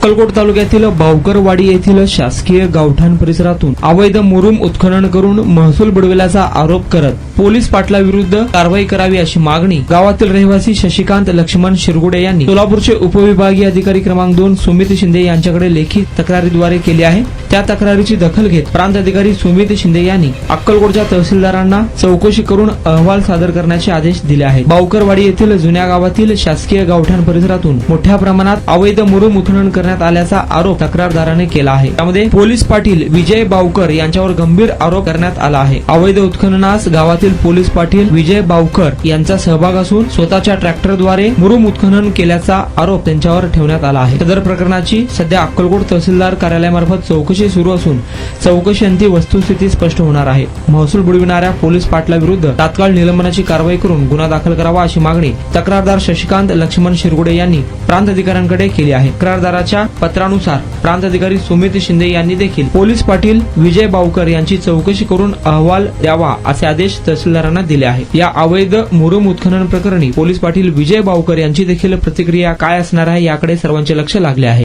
अक्कलकोट तालुक्यातील बावकरवाडी येथील शासकीय गावठाण परिसरातून अवैध मुरुम उत्खनन करून महसूल बुडविल्याचा आरोप करत पोलीस पाटलाविरुद्ध कारवाई करावी अशी मागणी गावातील रहिवासी शशिकांत लक्ष्मण शिरगुडे यांनी सोलापूरचे उपविभागीय अधिकारी क्रमांक 2 सुमित शिंदे यांच्याकडे लेखी तक्रारीद्वारे केली आहे। त्या तक्रारीची दखल घेत प्रांत अधिकारी सुमित शिंदे यांनी अक्कलकोटच्या तहसीलदारांना चौकशी करून अहवाल सादर करण्याचे आदेश दिले आहेत। बावकरवाडी येथील जुन्या गावातील शासकीय गावठाण परिसरातून मोठ्या प्रमाणात अवैध मुरुम उत्खनन करण्यात आल्याचा आरोप तक्रारदाराने केला आहे। त्यामध्ये पोलीस पाटील विजय बावकर यांच्यावर गंभीर आरोप करण्यात आला आहे। अवैध उत्खननास गावातील पोलीस पाटील विजय बावकर यांचा सहभाग असून स्वतःच्या ट्रॅक्टरद्वारे मुरुम उत्खनन केल्याचा आरोप त्यांच्यावर ठेवण्यात आला आहे। सदर प्रकरणाची सध्या अक्कलकोट तहसीलदार कार्यालयामार्फत चौकशी सुरू असून चौकशीअंती वस्तुस्थिती स्पष्ट होणार आहे। महसूल बुडविणाऱ्या पोलीस पाटलाविरुद्ध तात्काळ निलंबनाची कारवाई करून गुन्हा दाखल करावा अशी मागणी तक्रारदार शशिकांत लक्ष्मण शिरगुडे यांनी प्रांत अधिकाऱ्यांकडे केली आहे। तक्रारदाराच्या पत्रानुसार प्रांत अधिकारी सुमित शिंदे यांनी देखील पोलीस पाटील विजय बावकर यांची चौकशी करून अहवाल द्यावा असे आदेश तहसीलदारांना दिले आहेत। या अवैध मुरुम उत्खनन प्रकरणी पोलीस पाटील विजय बावकर यांची देखील प्रतिक्रिया काय असणार आहे याकडे सर्वांचे लक्ष लागले आहे।